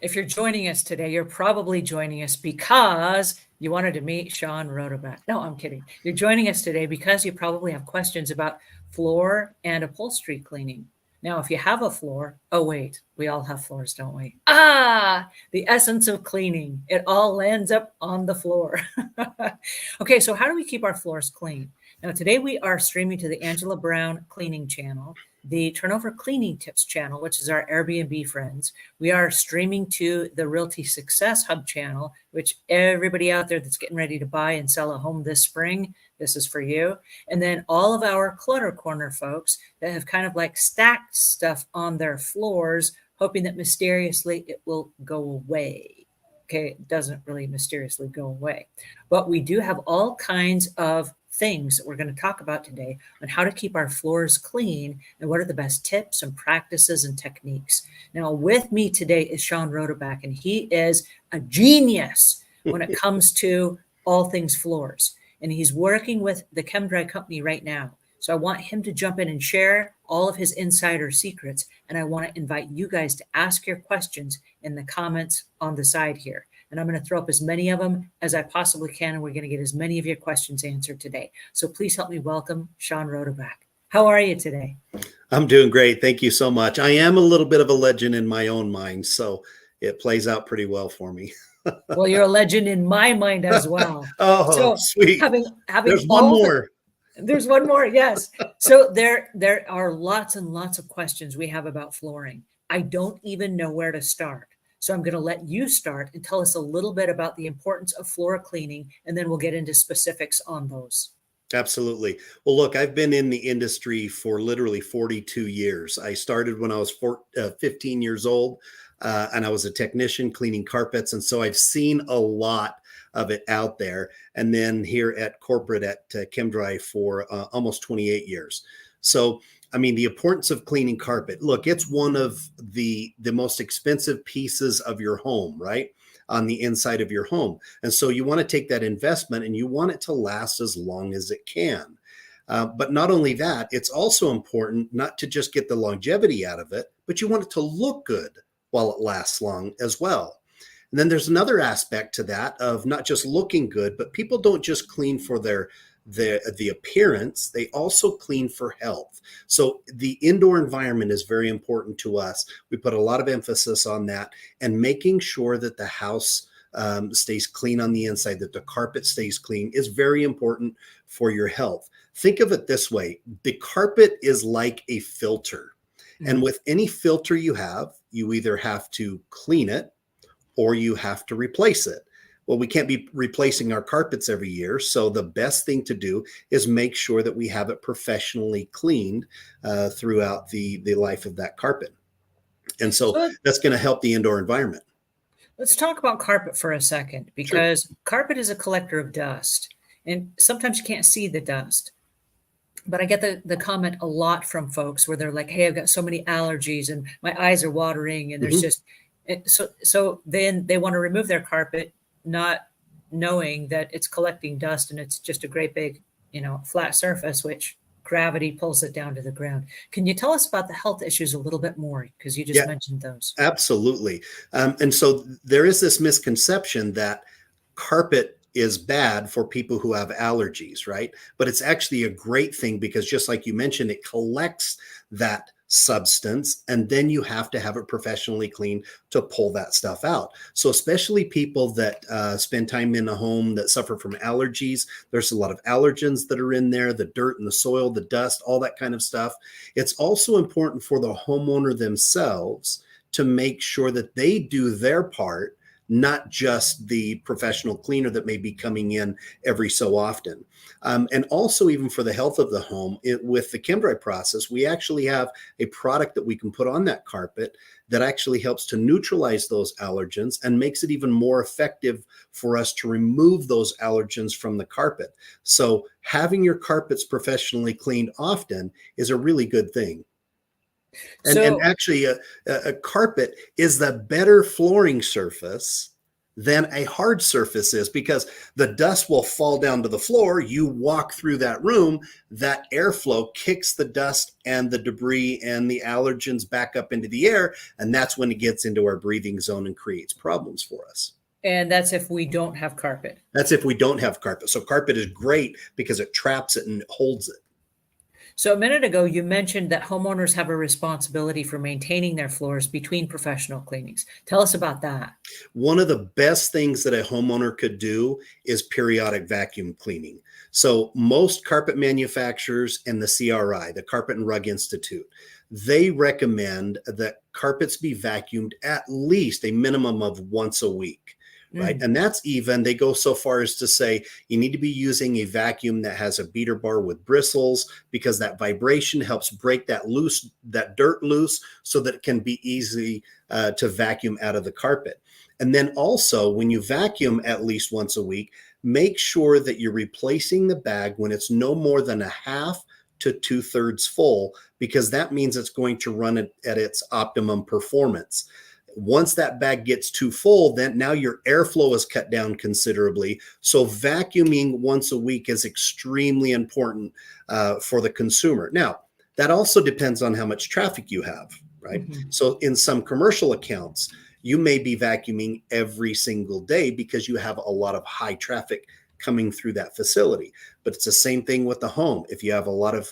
If you're joining us today, you're probably joining us because you wanted to meet Shawn Rodeback. No, I'm kidding. You're joining us today because you probably have questions about floor and upholstery cleaning. Now, if you have a floor, oh, wait, we all have floors, don't we? The essence of cleaning. It all lands up on the floor. Okay, so how do we keep our floors clean? Now, today we are streaming to the Angela Brown Cleaning Channel, the Turnover Cleaning Tips channel, which is our Airbnb friends. We are streaming to the Realty Success Hub channel, which everybody out there that's getting ready to buy and sell a home this spring, this is for you. And then all of our Clutter Corner folks that have kind of like stacked stuff on their floors, hoping that mysteriously it will go away. Okay, it doesn't really mysteriously go away. But we do have all kinds of things that we're going to talk about today on how to keep our floors clean and what are the best tips and practices and techniques. Now, with me today is Shawn Rodeback, and he is a genius when it comes to all things floors. And he's working with the Chem-Dry company right now. So I want him to jump in and share all of his insider secrets. And I want to invite you guys to ask your questions in the comments on the side here. And I'm going to throw up as many of them as I possibly can. And we're going to get as many of your questions answered today. So please help me welcome Shawn Rodeback. How are you today? I'm doing great. Thank you so much. I am a little bit of a legend in my own mind, so it plays out pretty well for me. Well, you're a legend in my mind as well. Oh, so sweet. Having There's one more. There's one more, yes. So there are lots and lots of questions we have about flooring. I don't even know where to start. So I'm going to let you start and tell us a little bit about the importance of floor cleaning, and then we'll get into specifics on those. Absolutely. Well, look, I've been in the industry for literally 42 years. I started when I was 15 years old, and I was a technician cleaning carpets. And so I've seen a lot of it out there. And then here at corporate at Chem-Dry for almost 28 years. So I mean, the importance of cleaning carpet. Look, it's one of the most expensive pieces of your home, right? On the inside of your home. And so you want to take that investment and you want it to last as long as it can. But not only that, it's also important not to just get the longevity out of it, but you want it to look good while it lasts long as well. And then there's another aspect to that of not just looking good, but people don't just clean for the appearance, they also clean for health. So the indoor environment is very important to us. We put a lot of emphasis on that, and making sure that the house stays clean on the inside, that the carpet stays clean is very important for your health. Think of it this way. The carpet is like a filter. And with any filter you have, you either have to clean it or you have to replace it. Well, we can't be replacing our carpets every year. So the best thing to do is make sure that we have it professionally cleaned throughout the life of that carpet. And so that's going to help the indoor environment. Let's talk about carpet for a second, because carpet is a collector of dust. And sometimes you can't see the dust. But I get the comment a lot from folks where they're like, hey, I've got so many allergies and my eyes are watering. And there's just, so then they want to remove their carpet, not knowing that it's collecting dust and it's just a great big, flat surface, which gravity pulls it down to the ground. Can you tell us about the health issues a little bit more? Because you just mentioned those. Absolutely. And so there is this misconception that carpet is bad for people who have allergies, right? But it's actually a great thing because just like you mentioned, it collects that substance, and then you have to have it professionally cleaned to pull that stuff out. So especially people that spend time in a home that suffer from allergies, there's a lot of allergens that are in there, the dirt and the soil, the dust, all that kind of stuff. It's also important for the homeowner themselves to make sure that they do their part, not just the professional cleaner that may be coming in every so often. And also even for the health of the home, with the Chem-Dry process, we actually have a product that we can put on that carpet that actually helps to neutralize those allergens and makes it even more effective for us to remove those allergens from the carpet. So having your carpets professionally cleaned often is a really good thing. And actually, a carpet is the better flooring surface than a hard surface is, because the dust will fall down to the floor. You walk through that room, that airflow kicks the dust and the debris and the allergens back up into the air. And that's when it gets into our breathing zone and creates problems for us. And that's if we don't have carpet. That's if we don't have carpet. So carpet is great because it traps it and holds it. So a minute ago, you mentioned that homeowners have a responsibility for maintaining their floors between professional cleanings. Tell us about that. One of the best things that a homeowner could do is periodic vacuum cleaning. So most carpet manufacturers and the CRI, the Carpet and Rug Institute, they recommend that carpets be vacuumed at least a minimum of once a week. Right. And that's even, they go so far as to say you need to be using a vacuum that has a beater bar with bristles, because that vibration helps break that dirt loose, so that it can be easy to vacuum out of the carpet. And then also, when you vacuum at least once a week, make sure that you're replacing the bag when it's no more than a half to 2/3 full, because that means it's going to run it at its optimum performance. Once that bag gets too full, then now your airflow is cut down considerably. So vacuuming once a week is extremely important for the consumer. Now, that also depends on how much traffic you have, right? Mm-hmm. So in some commercial accounts, you may be vacuuming every single day because you have a lot of high traffic coming through that facility. But it's the same thing with the home. If you have a lot of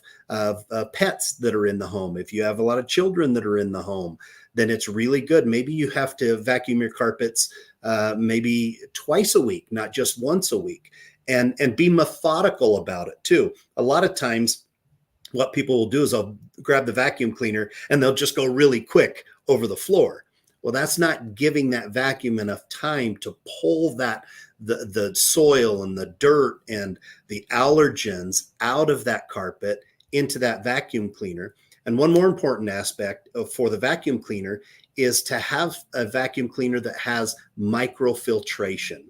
pets that are in the home, if you have a lot of children that are in the home, then it's really good. Maybe you have to vacuum your carpets maybe twice a week, not just once a week, and be methodical about it too. A lot of times what people will do is they'll grab the vacuum cleaner and they'll just go really quick over the floor. Well, that's not giving that vacuum enough time to pull the soil and the dirt and the allergens out of that carpet into that vacuum cleaner. And one more important aspect for the vacuum cleaner is to have a vacuum cleaner that has microfiltration.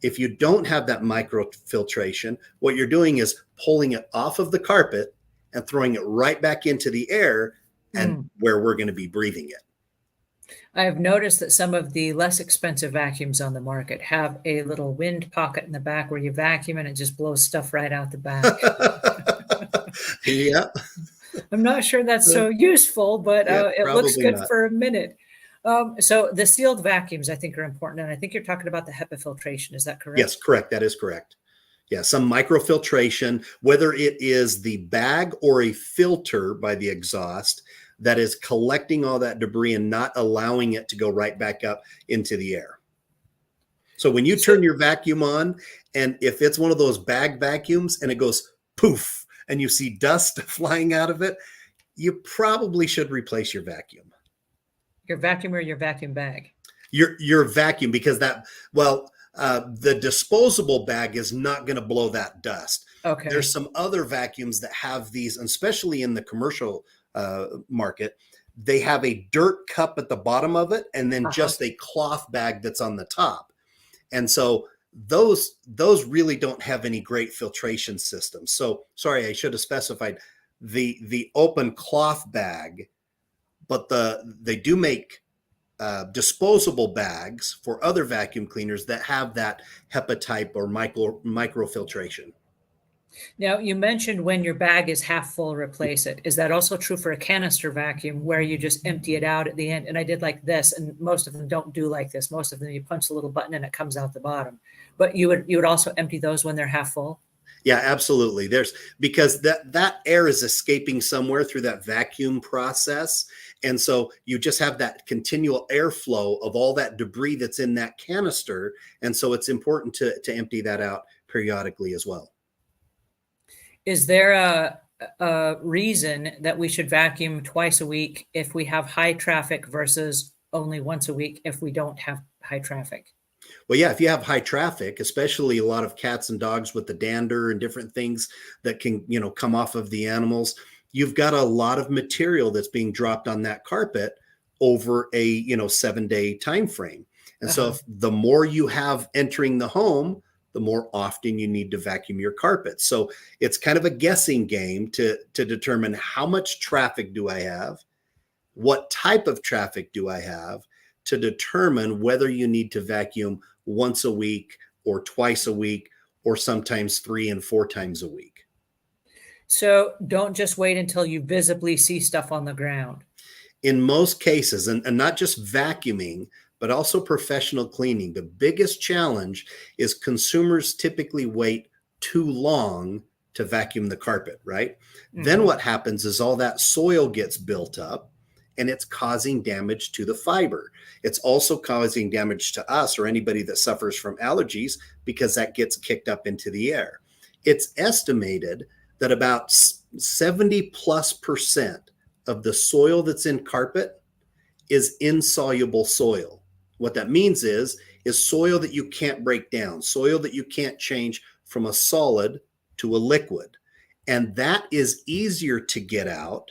If you don't have that microfiltration, what you're doing is pulling it off of the carpet and throwing it right back into the air and where we're going to be breathing it. I've noticed that some of the less expensive vacuums on the market have a little wind pocket in the back where you vacuum and it just blows stuff right out the back. Yeah. I'm not sure that's so useful, but it looks good for a minute. So the sealed vacuums, I think, are important. And I think you're talking about the HEPA filtration. Is that correct? Yes, correct. That is correct. Yeah, some microfiltration, whether it is the bag or a filter by the exhaust that is collecting all that debris and not allowing it to go right back up into the air. So when you turn your vacuum on, and if it's one of those bag vacuums and it goes poof, and you see dust flying out of it, you probably should replace your vacuum. Your vacuum or your vacuum bag? Your vacuum, because the disposable bag is not going to blow that dust. Okay. There's some other vacuums that have these, especially in the commercial market, they have a dirt cup at the bottom of it and then just a cloth bag that's on the top. And so those really don't have any great filtration systems. So sorry, I should have specified the open cloth bag, but they do make disposable bags for other vacuum cleaners that have that HEPA type or microfiltration. Now, you mentioned when your bag is half full, replace it. Is that also true for a canister vacuum where you just empty it out at the end? And I did like this, and most of them don't do like this. Most of them, you punch the little button and it comes out the bottom. But you would also empty those when they're half full? Yeah, absolutely. Because that air is escaping somewhere through that vacuum process. And so you just have that continual airflow of all that debris that's in that canister. And so it's important to empty that out periodically as well. Is there a reason that we should vacuum twice a week if we have high traffic versus only once a week if we don't have high traffic? Well, yeah, if you have high traffic, especially a lot of cats and dogs with the dander and different things that can, come off of the animals, you've got a lot of material that's being dropped on that carpet over a, 7-day time frame. And so if the more you have entering the home, the more often you need to vacuum your carpet. So it's kind of a guessing game to determine how much traffic do I have, what type of traffic do I have, to determine whether you need to vacuum once a week or twice a week, or sometimes 3 and 4 times a week. So don't just wait until you visibly see stuff on the ground. In most cases, and not just vacuuming, but also professional cleaning, the biggest challenge is consumers typically wait too long to vacuum the carpet, right? Then what happens is all that soil gets built up and it's causing damage to the fiber. It's also causing damage to us or anybody that suffers from allergies because that gets kicked up into the air. It's estimated that about 70+% of the soil that's in carpet is insoluble soil. What that means is soil that you can't break down, soil that you can't change from a solid to a liquid. And that is easier to get out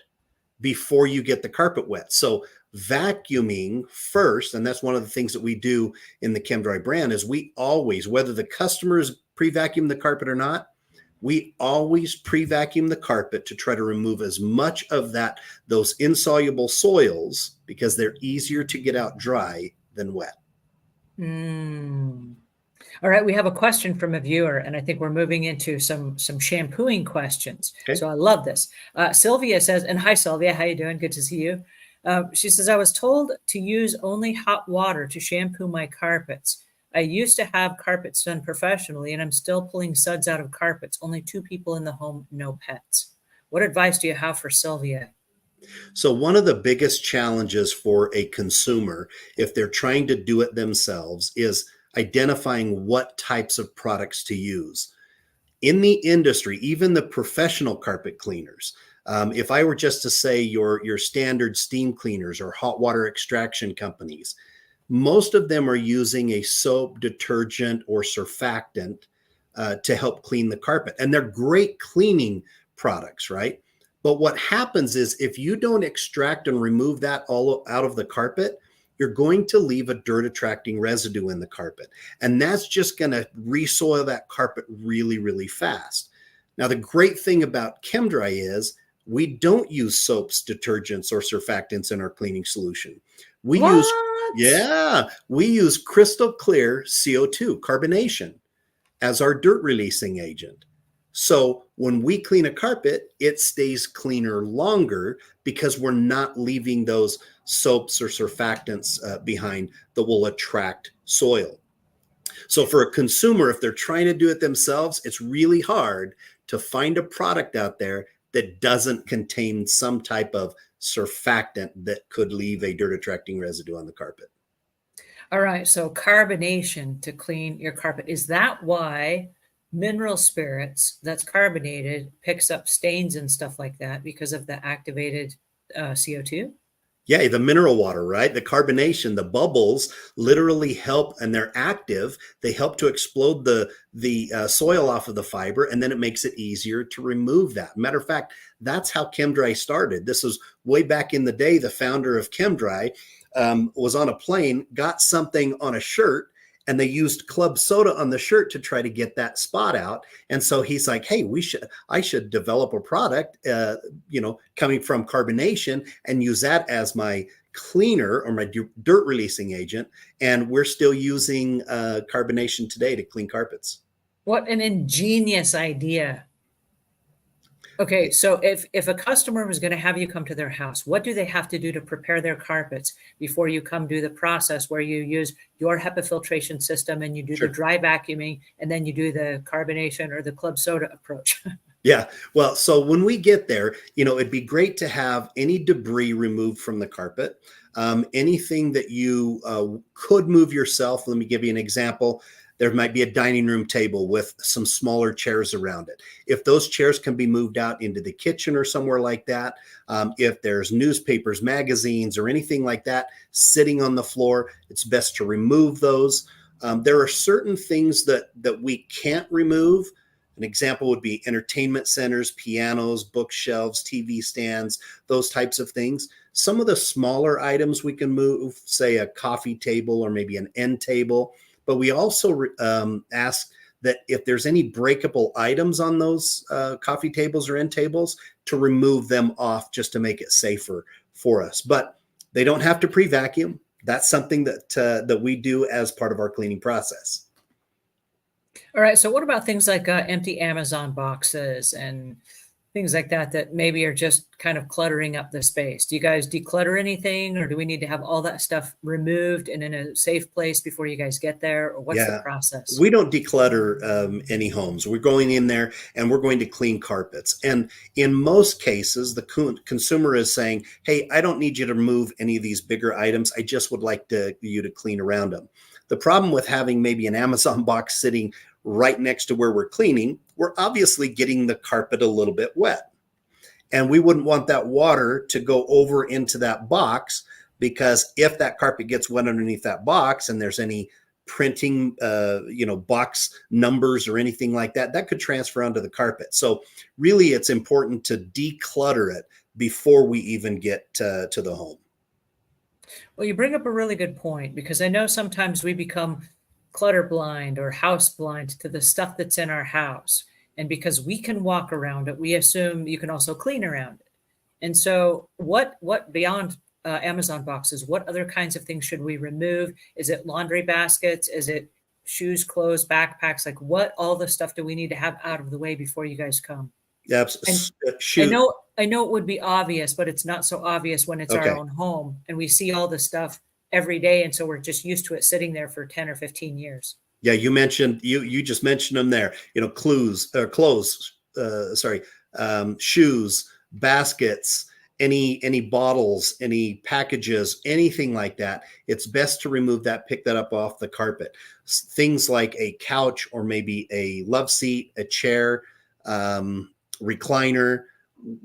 before you get the carpet wet. So vacuuming first, and that's one of the things that we do in the Chem-Dry brand, is we always, whether the customers pre-vacuum the carpet or not, we always pre-vacuum the carpet to try to remove as much of those insoluble soils, because they're easier to get out dry than wet. All right, we have a question from a viewer, and I think we're moving into some shampooing questions. Okay. So I love this. Sylvia says, and hi, Sylvia, how you doing? Good to see you. She says, I was told to use only hot water to shampoo my carpets. I used to have carpets done professionally, and I'm still pulling suds out of carpets. Only 2 people in the home, no pets. What advice do you have for Sylvia? So one of the biggest challenges for a consumer, if they're trying to do it themselves, is identifying what types of products to use. In the industry, even the professional carpet cleaners, if I were just to say your standard steam cleaners or hot water extraction companies, most of them are using a soap, detergent, or surfactant to help clean the carpet. And they're great cleaning products, right? But what happens is if you don't extract and remove that all out of the carpet, you're going to leave a dirt attracting residue in the carpet. And that's just going to resoil that carpet really, really fast. Now, the great thing about Chem-Dry is we don't use soaps, detergents, or surfactants in our cleaning solution. We use crystal clear CO2 carbonation as our dirt releasing agent. So when we clean a carpet, it stays cleaner longer because we're not leaving those soaps or surfactants behind that will attract soil. So for a consumer, if they're trying to do it themselves, it's really hard to find a product out there that doesn't contain some type of surfactant that could leave a dirt attracting residue on the carpet. All right, so carbonation to clean your carpet. Is that why mineral spirits that's carbonated picks up stains and stuff like that because of the activated CO2? Yeah, the mineral water, right? The carbonation, the bubbles literally help, and they're active. They help to explode the soil off of the fiber, and then it makes it easier to remove that. Matter of fact, that's how Chem-Dry started. This was way back in the day. The founder of Chem-Dry was on a plane, got something on a shirt, and they used club soda on the shirt to try to get that spot out. And so he's like, hey, I should develop a product, coming from carbonation and use that as my cleaner or my dirt releasing agent. And we're still using carbonation today to clean carpets. What an ingenious idea. Okay, so if a customer was going to have you come to their house, what do they have to do to prepare their carpets before you come do the process where you use your HEPA filtration system and you do the dry vacuuming and then you do the carbonation or the club soda approach? Yeah, well, so when we get there, it'd be great to have any debris removed from the carpet, anything that you could move yourself. Let me give you an example. There might be a dining room table with some smaller chairs around it. If those chairs can be moved out into the kitchen or somewhere like that, if there's newspapers, magazines, or anything like that sitting on the floor, it's best to remove those. There are certain things that we can't remove. An example would be entertainment centers, pianos, bookshelves, TV stands, those types of things. Some of the smaller items we can move, say a coffee table or maybe an end table. But we also ask that if there's any breakable items on those coffee tables or end tables, to remove them off just to make it safer for us. But they don't have to pre-vacuum. that's something that we do as part of our cleaning process. All right. So what about things like empty Amazon boxes and things like that that maybe are just kind of cluttering up the space? Do you guys declutter anything, or do we need to have all that stuff removed and in a safe place before you guys get there? Or what's the Yeah. process? We don't declutter any homes. We're going in there and we're going to clean carpets. And in most cases, the consumer is saying, hey, I don't need you to remove any of these bigger items. I just would like you to clean around them. The problem with having maybe an Amazon box sitting right next to where we're cleaning, we're obviously getting the carpet a little bit wet. And we wouldn't want that water to go over into that box, because if that carpet gets wet underneath that box and there's any printing, box numbers or anything like that, that could transfer onto the carpet. So really, it's important to declutter it before we even get to the home. Well, you bring up a really good point, because I know sometimes we become clutter blind or house blind to the stuff that's in our house. And because we can walk around it, we assume you can also clean around it. And so what beyond Amazon boxes, what other kinds of things should we remove? Is it laundry baskets? Is it shoes, clothes, backpacks? Like, what all the stuff do we need to have out of the way before you guys come? Yeah, And shoot. I know it would be obvious, but it's not so obvious when it's our Okay. own home and we see all this stuff every day. And so we're just used to it sitting there for 10 or 15 years. Yeah, you just mentioned them there. Clothes, shoes, baskets, any bottles, any packages, anything like that. It's best to remove that, pick that up off the carpet. Things like a couch or maybe a love seat, a chair, recliner.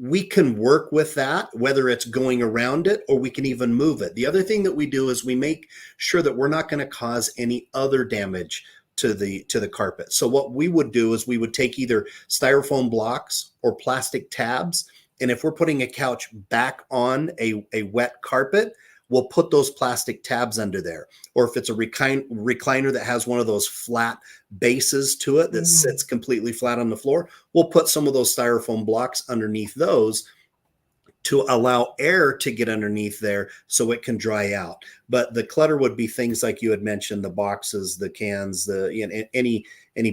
We can work with that, whether it's going around it or we can even move it. The other thing that we do is we make sure that we're not going to cause any other damage to the carpet. So what we would do is we would take either styrofoam blocks or plastic tabs, and if we're putting a couch back on a wet carpet, we'll put those plastic tabs under there. Or if it's a recliner that has one of those flat bases to it that sits completely flat on the floor, we'll put some of those styrofoam blocks underneath those to allow air to get underneath there so it can dry out. But the clutter would be things like you had mentioned, the boxes, the cans, any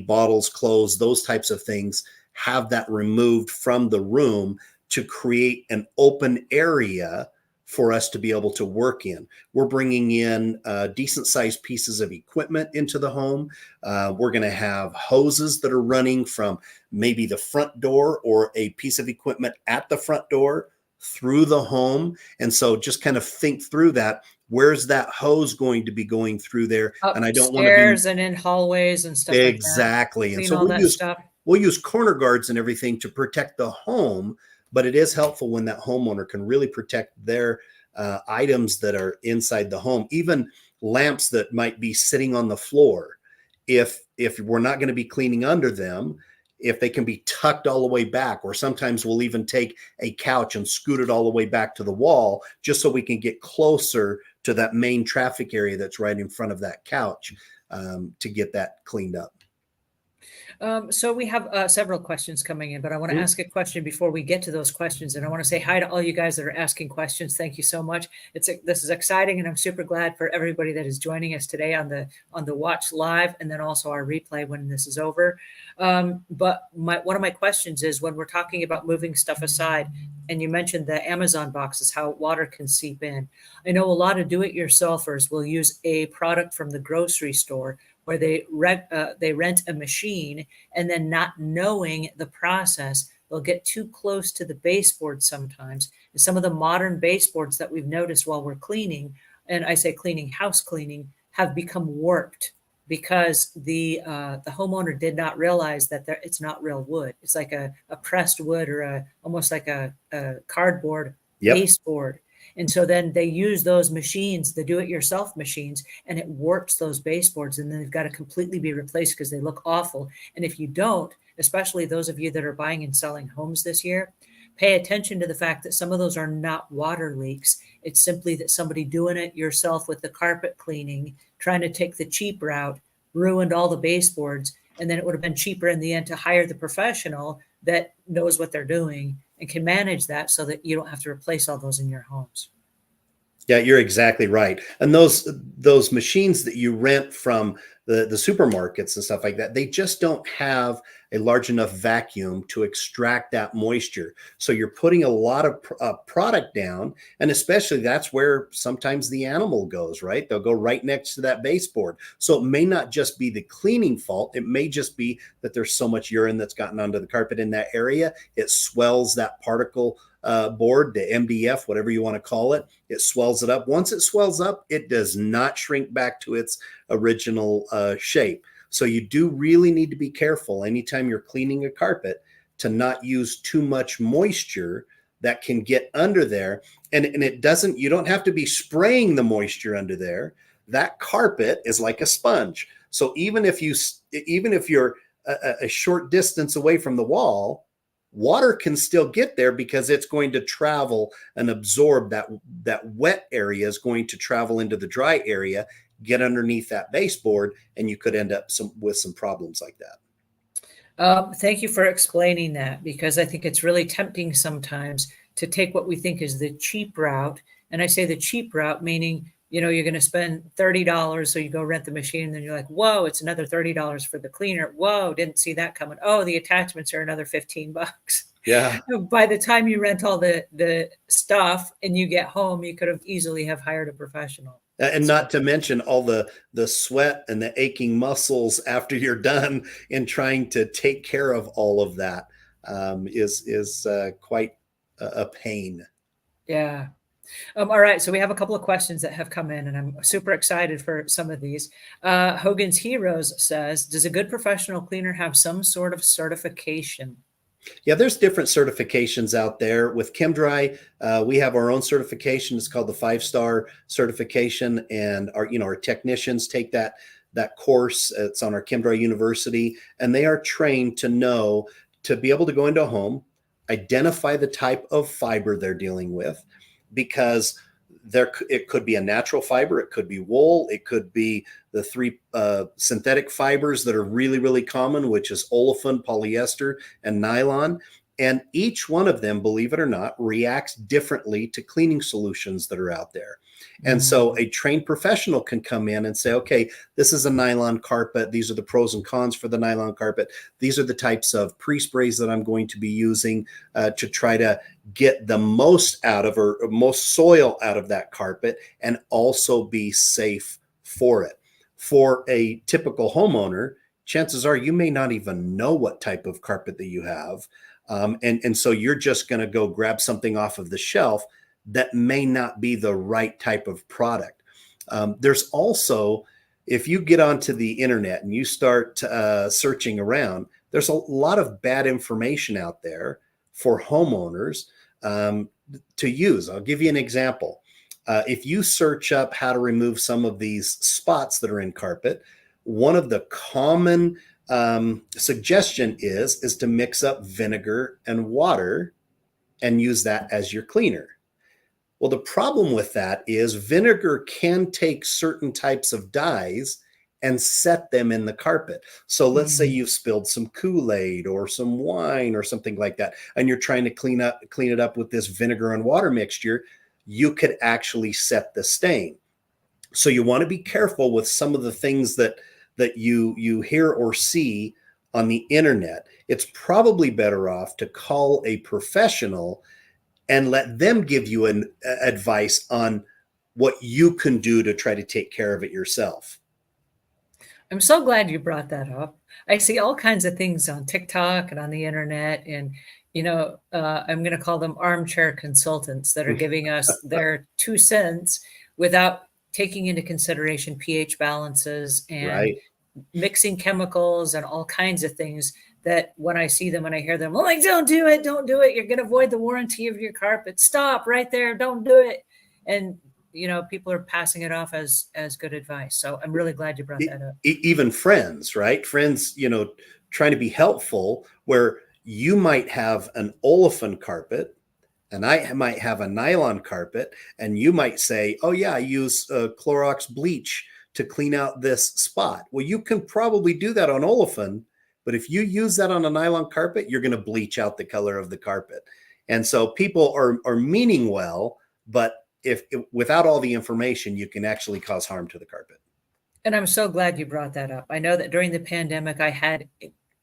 bottles, clothes, those types of things. Have that removed from the room to create an open area for us to be able to work in. We're bringing in decent sized pieces of equipment into the home. We're going to have hoses that are running from maybe the front door or a piece of equipment at the front door through the home. And so just kind of think through that. Where's that hose going to be going through there? And I don't want to be Upstairs and in hallways and stuff like that. exactly. And Clean so all that stuff. we'll use corner guards and everything to protect the home, but it is helpful when that homeowner can really protect their items that are inside the home, even lamps that might be sitting on the floor. If we're not going to be cleaning under them, if they can be tucked all the way back, or sometimes we'll even take a couch and scoot it all the way back to the wall just so we can get closer to that main traffic area that's right in front of that couch to get that cleaned up. So we have several questions coming in, but I want to Mhm. ask a question before we get to those questions. And I want to say hi to all you guys that are asking questions. Thank you so much. This is exciting, and I'm super glad for everybody that is joining us today on the watch live, and then also our replay when this is over. But one of my questions is, when we're talking about moving stuff aside, and you mentioned the Amazon boxes, how water can seep in. I know a lot of do-it-yourselfers will use a product from the grocery store where they rent a machine, and then, not knowing the process, they'll get too close to the baseboard sometimes. And some of the modern baseboards that we've noticed while we're cleaning, and I say cleaning, house cleaning, have become warped because the homeowner did not realize that it's not real wood. It's like a pressed wood, or almost like a cardboard Yep. baseboard. And so then they use those machines, the do-it-yourself machines, and it warps those baseboards, and then they've got to completely be replaced because they look awful. And if you don't, especially those of you that are buying and selling homes this year, pay attention to the fact that some of those are not water leaks. It's simply that somebody doing it yourself with the carpet cleaning, trying to take the cheap route, ruined all the baseboards, and then it would have been cheaper in the end to hire the professional that knows what they're doing and can manage that so that you don't have to replace all those in your homes. Yeah, you're exactly right. And those machines that you rent from the supermarkets and stuff like that, they just don't have a large enough vacuum to extract that moisture. So you're putting a lot of product down, and especially that's where sometimes the animal goes, right? They'll go right next to that baseboard. So it may not just be the cleaning fault. It may just be that there's so much urine that's gotten onto the carpet in that area. It swells that particle board, the MDF, whatever you want to call it. It swells it up. Once it swells up, it does not shrink back to its original shape. So you do really need to be careful anytime you're cleaning a carpet to not use too much moisture that can get under there. And it doesn't, you don't have to be spraying the moisture under there. That carpet is like a sponge. So even if you're a short distance away from the wall, water can still get there because it's going to travel and absorb that wet area is going to travel into the dry area, get underneath that baseboard, and you could end up with some problems like that. Thank you for explaining that, because I think it's really tempting sometimes to take what we think is the cheap route. And I say the cheap route, meaning, you're going to spend $30. So you go rent the machine and then you're like, whoa, it's another $30 for the cleaner. Whoa, didn't see that coming. Oh, the attachments are another $15. Yeah. By the time you rent all the stuff and you get home, you could have easily have hired a professional. And not to mention all the sweat and the aching muscles after you're done in trying to take care of all of that is quite a pain. Yeah. All right. So we have a couple of questions that have come in, and I'm super excited for some of these. Hogan's Heroes says, does a good professional cleaner have some sort of certification? Yeah, there's different certifications out there. With Chem-Dry, we have our own certification. It's called the 5-star certification, and our technicians take that course. It's on our Chem-Dry University, and they are trained to be able to go into a home, identify the type of fiber they're dealing with, because it could be a natural fiber, it could be wool, it could be the 3 synthetic fibers that are really, really common, which is olefin, polyester, and nylon. And each one of them, believe it or not, reacts differently to cleaning solutions that are out there. And so a trained professional can come in and say, okay, this is a nylon carpet. These are the pros and cons for the nylon carpet. These are the types of pre-sprays that I'm going to be using to try to get the most out of, or most soil out of that carpet, and also be safe for it. For a typical homeowner, chances are you may not even know what type of carpet that you have. And so you're just going to go grab something off of the shelf that may not be the right type of product. There's also, if you get onto the internet and you start searching around, there's a lot of bad information out there for homeowners to use. I'll give you an example. If you search up how to remove some of these spots that are in carpet, one of the common suggestion is to mix up vinegar and water and use that as your cleaner. Well, the problem with that is vinegar can take certain types of dyes and set them in the carpet. So let's say you've spilled some Kool-Aid or some wine or something like that, and you're trying to clean it up with this vinegar and water mixture, you could actually set the stain. So you want to be careful with some of the things that you hear or see on the internet. It's probably better off to call a professional and let them give you an advice on what you can do to try to take care of it yourself. I'm so glad you brought that up. I see all kinds of things on TikTok and on the internet, and I'm going to call them armchair consultants that are giving us their 2 cents without taking into consideration pH balances and Right. mixing chemicals and all kinds of things that when I see them and I hear them, I'm like, don't do it. Don't do it. You're going to void the warranty of your carpet. Stop right there. Don't do it. And, people are passing it off as good advice. So I'm really glad you brought that up. Even friends, right? Friends, trying to be helpful, where you might have an olefin carpet and I might have a nylon carpet, and you might say, oh yeah, I use Clorox bleach to clean out this spot. Well, you can probably do that on olefin, but if you use that on a nylon carpet, you're going to bleach out the color of the carpet. And so people are meaning well, but if without all the information, you can actually cause harm to the carpet. And I'm so glad you brought that up. I know that during the pandemic, I had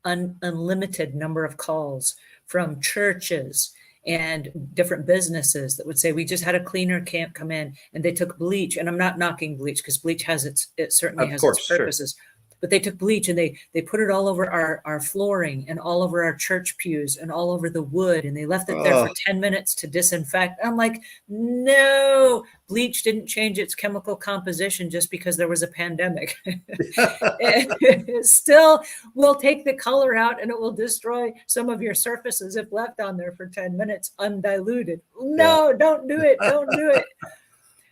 unlimited number of calls from churches and different businesses that would say, we just had a cleaner camp come in and they took bleach. And I'm not knocking bleach, because bleach has it certainly Of has course, its sure. purposes. But they took bleach and they put it all over our flooring and all over our church pews and all over the wood. And they left it there for 10 minutes to disinfect. I'm like, no, bleach didn't change its chemical composition just because there was a pandemic. It still will take the color out, and it will destroy some of your surfaces if left on there for 10 minutes undiluted. No, don't do it. Don't do it.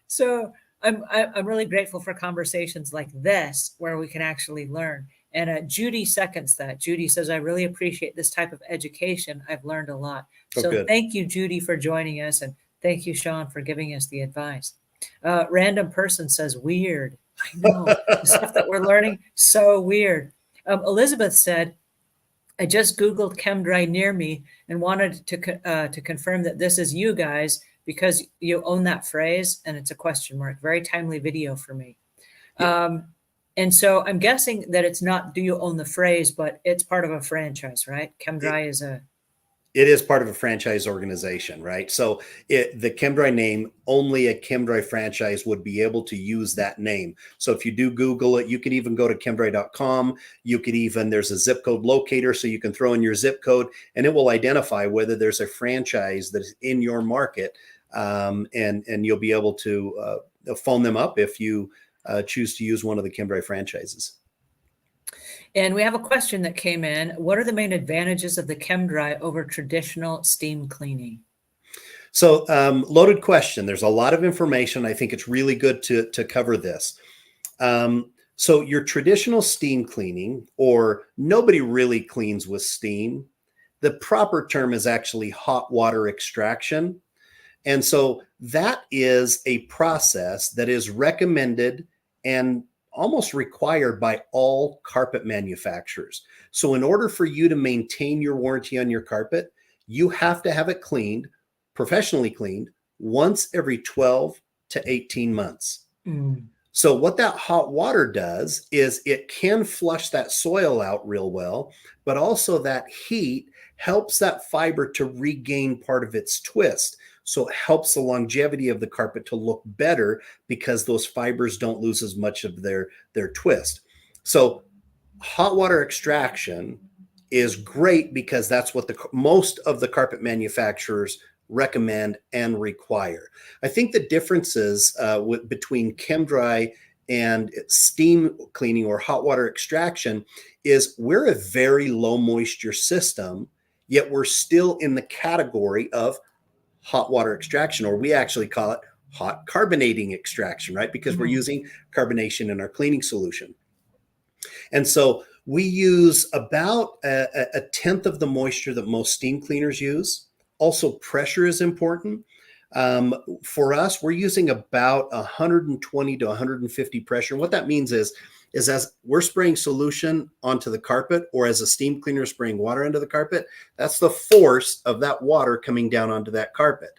So I'm really grateful for conversations like this where we can actually learn. And Judy seconds that. Judy says, I really appreciate this type of education. I've learned a lot. So good. Thank you, Judy, for joining us. And thank you, Shawn, for giving us the advice. Random person says, weird. I know. The stuff that we're learning, so weird. Elizabeth said, I just Googled Chem-Dry near me and wanted to confirm that this is you guys, because you own that phrase, and it's a question mark. Very timely video for me. Yeah. And so I'm guessing that it's not, do you own the phrase, but it's part of a franchise, right? Chem-Dry is a... It is part of a franchise organization, right? So the Chem-Dry name, only a Chem-Dry franchise would be able to use that name. So if you do Google it, you could even go to chemdry.com. You could even, there's a zip code locator, so you can throw in your zip code and it will identify whether there's a franchise that is in your market. And you'll be able to phone them up if you choose to use one of the Chem-Dry franchises. And we have a question that came in. What are the main advantages of the Chem-Dry over traditional steam cleaning? So loaded question. There's a lot of information. I think it's really good to cover this. So your traditional steam cleaning, or nobody really cleans with steam, the proper term is actually hot water extraction. And so that is a process that is recommended and almost required by all carpet manufacturers. So in order for you to maintain your warranty on your carpet, you have to have it cleaned, professionally cleaned, once every 12 to 18 months. So what that hot water does is it can flush that soil out real well, but also that heat helps that fiber to regain part of its twist. So it helps the longevity of the carpet to look better because those fibers don't lose as much of their twist. So hot water extraction is great because that's what most of the carpet manufacturers recommend and require. I think the differences between Chem-Dry and steam cleaning or hot water extraction is we're a very low moisture system, yet we're still in the category of hot water extraction, or we actually call it hot carbonating extraction, right? Because we're using carbonation in our cleaning solution. And so we use about a tenth of the moisture that most steam cleaners use. Also, pressure is important. For us, we're using about 120 to 150 pressure. And what that means is as we're spraying solution onto the carpet, or as a steam cleaner spraying water into the carpet, that's the force of that water coming down onto that carpet,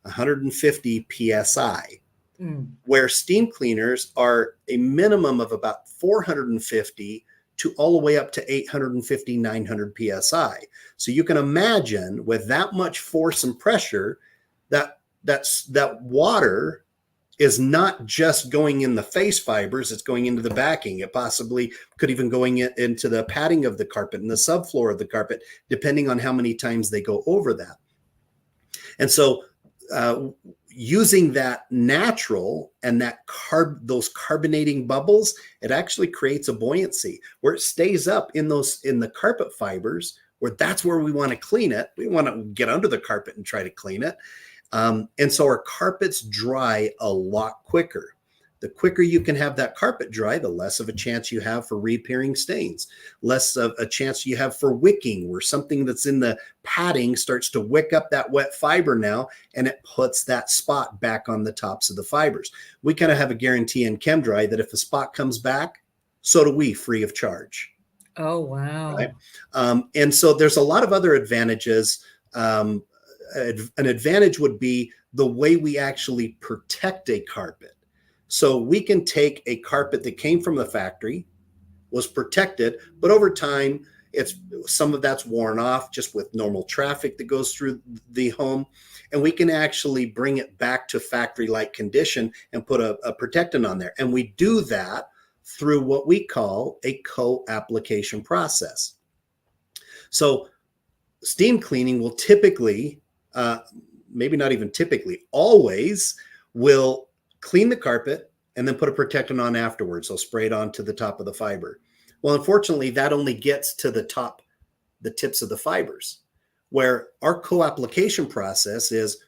150 PSI. Where steam cleaners are a minimum of about 450 to all the way up to 850, 900 PSI. So you can imagine with that much force and pressure, that water is not just going in the face fibers, it's going into the backing. It possibly could even going into the padding of the carpet and the subfloor of the carpet, depending on how many times they go over that. And so using that natural and those carbonating bubbles, it actually creates a buoyancy where it stays up in the carpet fibers, where that's where we want to clean it. We want to get under the carpet and try to clean it. And so our carpets dry a lot quicker. The quicker you can have that carpet dry, the less of a chance you have for reappearing stains, less of a chance you have for wicking, where something that's in the padding starts to wick up that wet fiber now, and it puts that spot back on the tops of the fibers. We kind of have a guarantee in Chem-Dry that if a spot comes back, so do we, free of charge. Oh, wow. Right? And so there's a lot of other advantages. An advantage would be the way we actually protect a carpet. So we can take a carpet that came from the factory, was protected, but over time, some of that's worn off just with normal traffic that goes through the home. And we can actually bring it back to factory-like condition and put a protectant on there. And we do that through what we call a co-application process. So steam cleaning will typically, maybe not even typically, always will clean the carpet and then put a protectant on afterwards. So spray it onto the top of the fiber. Well, unfortunately, that only gets to the tips of the fibers, where our co-application process is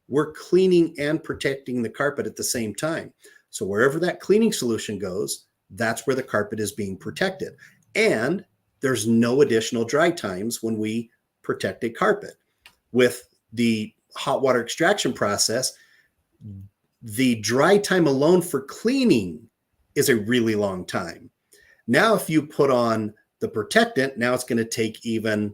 we're cleaning and protecting the carpet at the same time. So wherever that cleaning solution goes, that's where the carpet is being protected. And there's no additional dry times when we protect a carpet. With the hot water extraction process, the dry time alone for cleaning is a really long time. Now, if you put on the protectant, now it's going to take even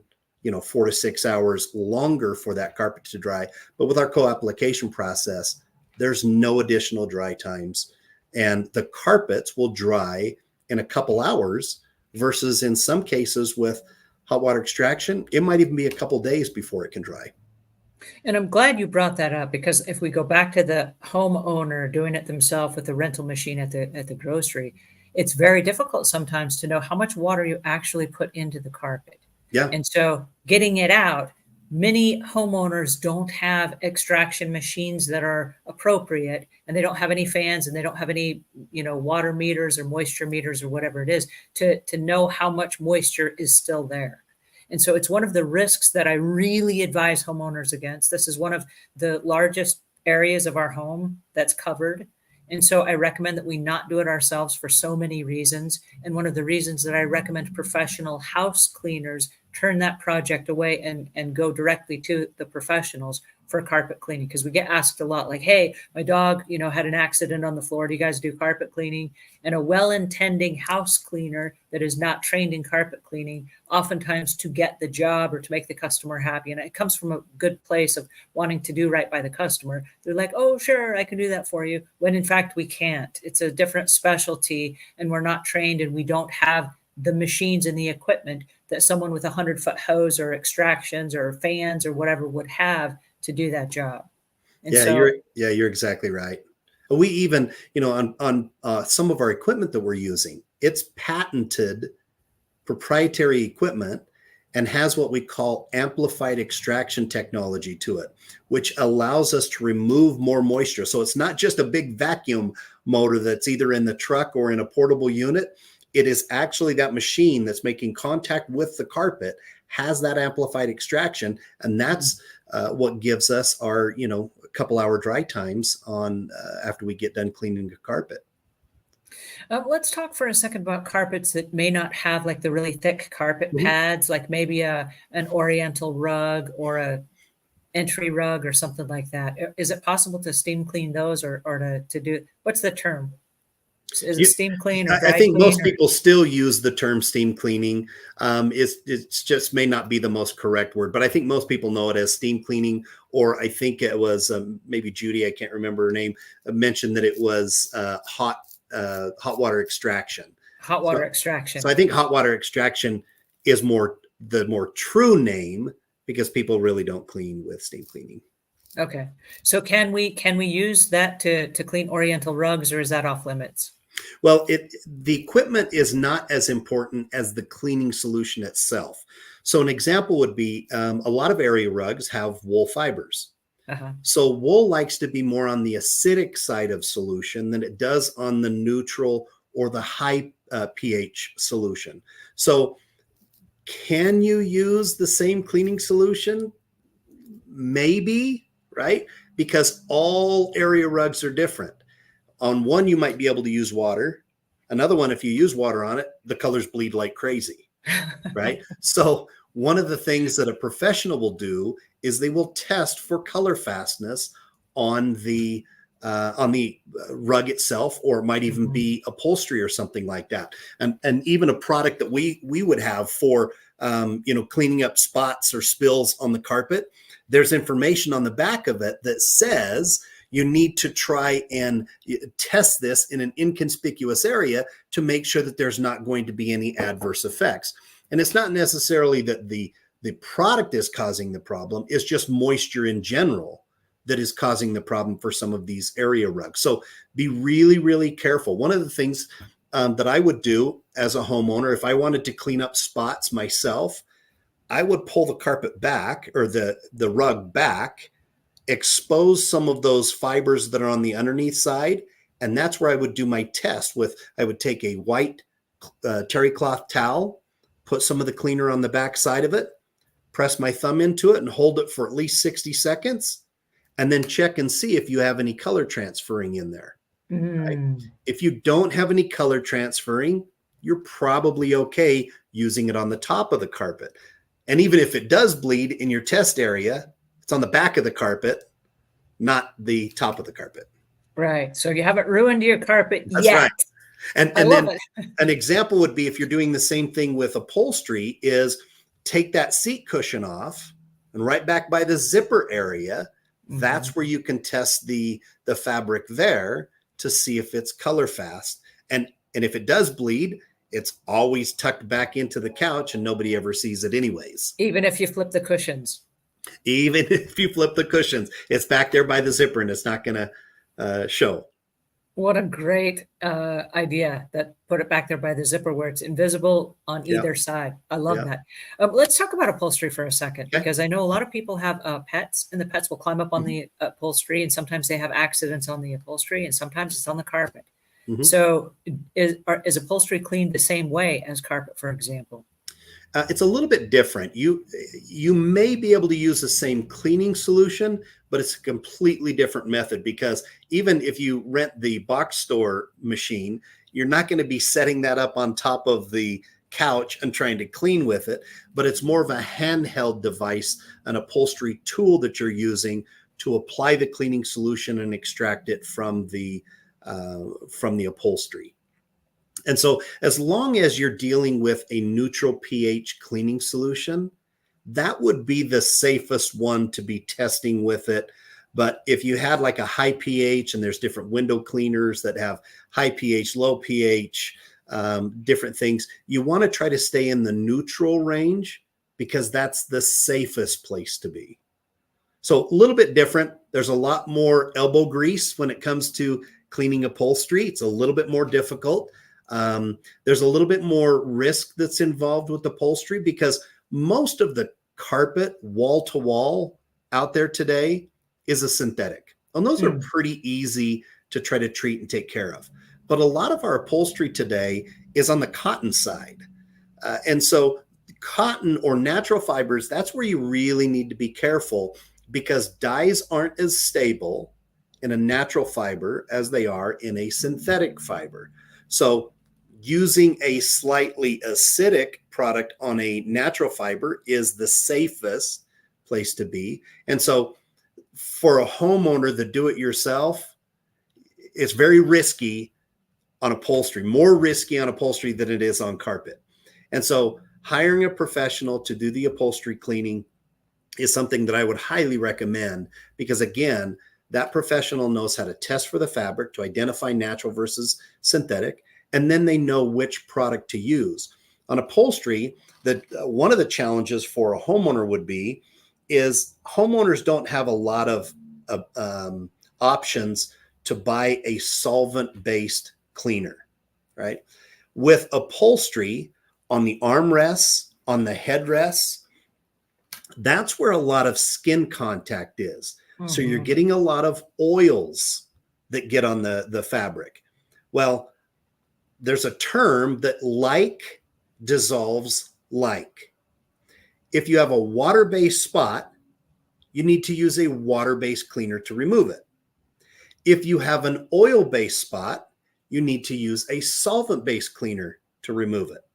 4 to 6 hours longer for that carpet to dry. But with our co-application process, there's no additional dry times. And the carpets will dry in a couple hours versus in some cases with hot water extraction, it might even be a couple days before it can dry. And I'm glad you brought that up, because if we go back to the homeowner doing it themselves with the rental machine at the grocery, it's very difficult sometimes to know how much water you actually put into the carpet. Yeah. And so getting it out, many homeowners don't have extraction machines that are appropriate, and they don't have any fans, and they don't have any, water meters or moisture meters or whatever it is to know how much moisture is still there. And so it's one of the risks that I really advise homeowners against. This is one of the largest areas of our home that's covered. And so I recommend that we not do it ourselves for so many reasons. And one of the reasons that I recommend professional house cleaners turn that project away and go directly to the professionals for carpet cleaning, because we get asked a lot, like, hey, my dog, had an accident on the floor. Do you guys do carpet cleaning? And a well-intending house cleaner that is not trained in carpet cleaning, oftentimes to get the job or to make the customer happy, and it comes from a good place of wanting to do right by the customer, they're like, oh, sure, I can do that for you, when in fact we can't. It's a different specialty, and we're not trained, and we don't have the machines and the equipment that someone with 100-foot hose or extractions or fans or whatever would have to do that job. And you're exactly right. We even, on some of our equipment that we're using, it's patented proprietary equipment and has what we call amplified extraction technology to it, which allows us to remove more moisture. So it's not just a big vacuum motor that's either in the truck or in a portable unit. It is actually that machine that's making contact with the carpet has that amplified extraction. And that's what gives us our, couple hour dry times on after we get done cleaning the carpet. Let's talk for a second about carpets that may not have like the really thick carpet pads, like maybe an oriental rug or a entry rug or something like that. Is it possible to steam clean those or to do, what's the term? Is it steam clean or dry I think clean, most people still use the term steam cleaning. It's just may not be the most correct word, but I think most people know it as steam cleaning. Or I think it was maybe Judy, I can't remember her name, mentioned that it was hot water extraction. Hot water extraction. So I think hot water extraction is the more true name, because people really don't clean with steam cleaning. Okay. So can we use that to clean oriental rugs, or is that off limits? Well, the equipment is not as important as the cleaning solution itself. So an example would be a lot of area rugs have wool fibers. So wool likes to be more on the acidic side of solution than it does on the neutral or the high pH solution. So can you use the same cleaning solution? Maybe, right? Because all area rugs are different. On one, you might be able to use water. Another one, if you use water on it, the colors bleed like crazy, right? So one of the things that a professional will do is they will test for color fastness on the rug itself, or it might even be upholstery or something like that. And even a product that we would have for, cleaning up spots or spills on the carpet, there's information on the back of it that says you need to try and test this in an inconspicuous area to make sure that there's not going to be any adverse effects. And it's not necessarily that the product is causing the problem, it's just moisture in general that is causing the problem for some of these area rugs. So be really, really careful. One of the things that I would do as a homeowner, if I wanted to clean up spots myself, I would pull the carpet back or the rug back, expose some of those fibers that are on the underneath side. And that's where I would do my test with, I would take a white terry cloth towel, put some of the cleaner on the back side of it, press my thumb into it and hold it for at least 60 seconds, and then check and see if you have any color transferring in there. Right? If you don't have any color transferring, you're probably okay using it on the top of the carpet. And even if it does bleed in your test area, it's on the back of the carpet, not the top of the carpet. Right. So you haven't ruined your carpet That's yet. right. And then an example would be if you're doing the same thing with upholstery is take that seat cushion off and right back by the zipper area, that's where you can test the fabric there to see if it's color fast. And if it does bleed, it's always tucked back into the couch and nobody ever sees it anyways. Even if you flip the cushions. Even if you flip the cushions, it's back there by the zipper and it's not going to show. What a great idea, that put it back there by the zipper where it's invisible on either side. I love that. Let's talk about upholstery for a second, because I know a lot of people have pets, and the pets will climb up on the upholstery, and sometimes they have accidents on the upholstery, and sometimes it's on the carpet. So is upholstery cleaned the same way as carpet, for example? It's a little bit different. You may be able to use the same cleaning solution, but it's a completely different method, because even if you rent the box store machine, you're not going to be setting that up on top of the couch and trying to clean with it, but it's more of a handheld device, an upholstery tool that you're using to apply the cleaning solution and extract it from the upholstery. And so as long as you're dealing with a neutral pH cleaning solution, that would be the safest one to be testing with it. But if you had like a high pH, and there's different window cleaners that have high pH, low pH, different things, you want to try to stay in the neutral range, because that's the safest place to be. So a little bit different. There's a lot more elbow grease when it comes to cleaning upholstery. It's a little bit more difficult. There's a little bit more risk that's involved with upholstery, because most of the carpet wall to wall out there today is a synthetic. And those are pretty easy to try to treat and take care of. But a lot of our upholstery today is on the cotton side. And so cotton or natural fibers, that's where you really need to be careful, because dyes aren't as stable in a natural fiber as they are in a synthetic fiber. So using a slightly acidic product on a natural fiber is the safest place to be. And so for a homeowner, the do-it-yourself, it's very risky on upholstery, more risky on upholstery than it is on carpet. And so hiring a professional to do the upholstery cleaning is something that I would highly recommend, because again, that professional knows how to test for the fabric to identify natural versus synthetic, and then they know which product to use. On upholstery, one of the challenges for a homeowner would be is homeowners don't have a lot of options to buy a solvent-based cleaner, right? With upholstery, on the armrests, on the headrests, that's where a lot of skin contact is. So you're getting a lot of oils that get on the fabric. Well, there's a term that like dissolves like. If you have a water-based spot, you need to use a water-based cleaner to remove it. If you have an oil-based spot, you need to use a solvent-based cleaner to remove it.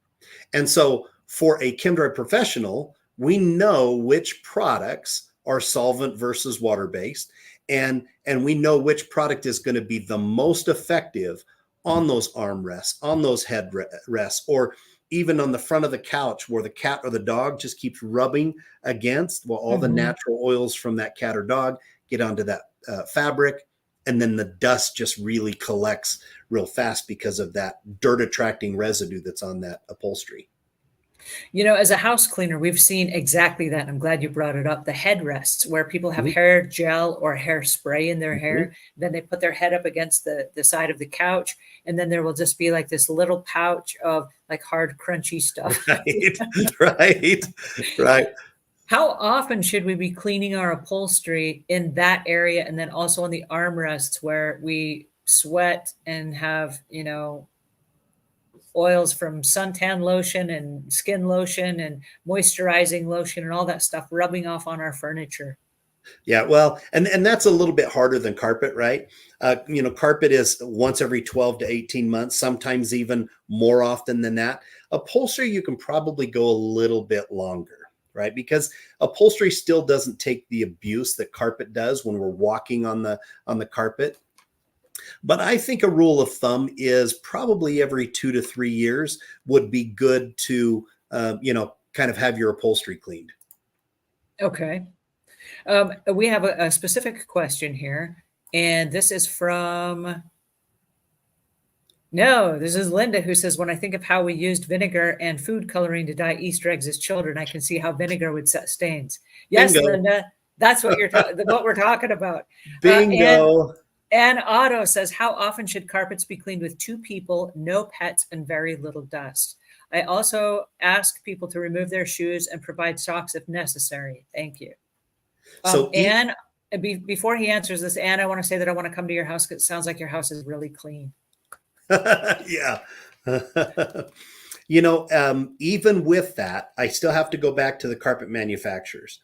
And so for a Chem-Dry professional, we know which products are solvent versus water-based, and we know which product is going to be the most effective on those armrests, on those headrests, or even on the front of the couch where the cat or the dog just keeps rubbing against, well, all the natural oils from that cat or dog get onto that fabric. And then the dust just really collects real fast because of that dirt attracting residue that's on that upholstery. You know, as a house cleaner, we've seen exactly that. I'm glad you brought it up. The headrests where people have Mhm. hair gel or hairspray in their Mhm. hair. Then they put their head up against the side of the couch. And then there will just be like this little pouch of like hard, crunchy stuff. Right, right, right. How often should we be cleaning our upholstery in that area and then also on the armrests where we sweat and have, you know, oils from suntan lotion and skin lotion and moisturizing lotion and all that stuff rubbing off on our furniture? Yeah, well, and that's a little bit harder than carpet, right? Carpet is once every 12 to 18 months, sometimes even more often than that. Upholstery, you can probably go a little bit longer, right? Because upholstery still doesn't take the abuse that carpet does when we're walking on the carpet. But I think a rule of thumb is probably every 2 to 3 years would be good to, kind of have your upholstery cleaned. Okay. We have a specific question here, and this is from no, this is Linda who says, when I think of how we used vinegar and food coloring to dye Easter eggs as children, I can see how vinegar would set stains. Yes, Bingo. Linda, that's what what we're talking about. And Bingo. And Otto says, how often should carpets be cleaned with 2 people, no pets, and very little dust? I also ask people to remove their shoes and provide socks if necessary. Thank you. So Anne, before he answers this, Anne, I want to say that I want to come to your house because it sounds like your house is really clean. yeah. Even with that, I still have to go back to the carpet manufacturers.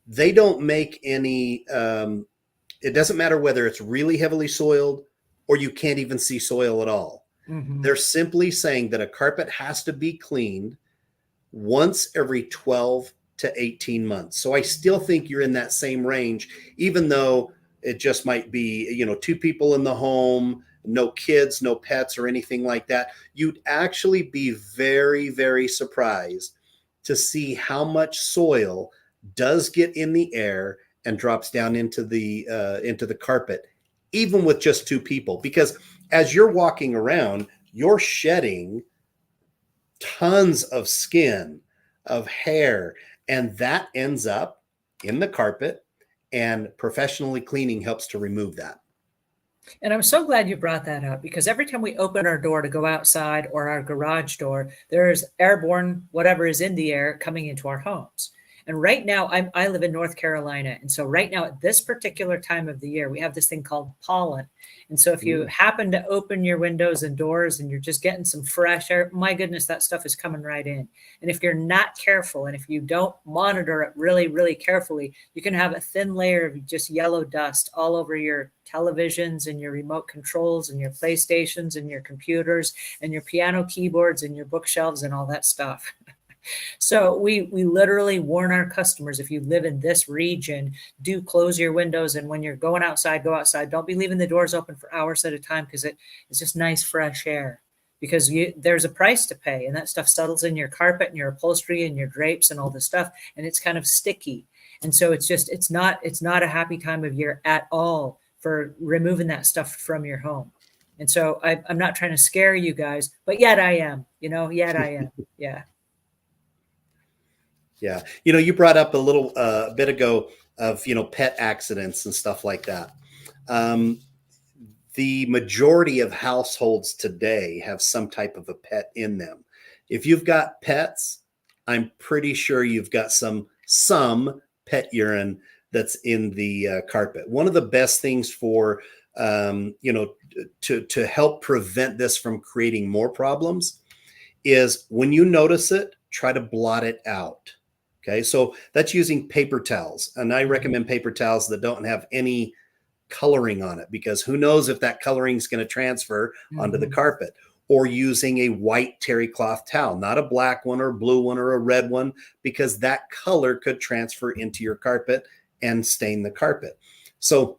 They don't make any, it doesn't matter whether it's really heavily soiled or you can't even see soil at all. They're simply saying that a carpet has to be cleaned once every 12 to 18 months. So I still think you're in that same range, even though it just might be, 2 people in the home, no kids, no pets or anything like that. You'd actually be very, very surprised to see how much soil does get in the air and drops down into the carpet, even with just 2 people. Because as you're walking around, you're shedding tons of skin, of hair, and that ends up in the carpet, and professionally cleaning helps to remove that. And I'm so glad you brought that up because every time we open our door to go outside or our garage door, there's airborne, whatever is in the air coming into our homes. And right now, I live in North Carolina. And so right now, at this particular time of the year, we have this thing called pollen. And so if you happen to open your windows and doors and you're just getting some fresh air, my goodness, that stuff is coming right in. And if you're not careful and if you don't monitor it really, really carefully, you can have a thin layer of just yellow dust all over your televisions and your remote controls and your PlayStations and your computers and your piano keyboards and your bookshelves and all that stuff. So we literally warn our customers, if you live in this region, do close your windows. And when you're going outside, go outside. Don't be leaving the doors open for hours at a time because it's just nice, fresh air. Because there's a price to pay, and that stuff settles in your carpet and your upholstery and your drapes and all this stuff, and it's kind of sticky. And so it's not a happy time of year at all for removing that stuff from your home. And so I'm not trying to scare you guys, but yet I am, yet I am. Yeah. Yeah. You brought up a little bit ago of, pet accidents and stuff like that. The majority of households today have some type of a pet in them. If you've got pets, I'm pretty sure you've got some pet urine that's in the carpet. One of the best things for, to help prevent this from creating more problems is when you notice it, try to blot it out. Okay, so that's using paper towels. And I recommend paper towels that don't have any coloring on it, because who knows if that coloring is going to transfer onto the carpet. Or using a white terry cloth towel, not a black one or a blue one or a red one, because that color could transfer into your carpet and stain the carpet. So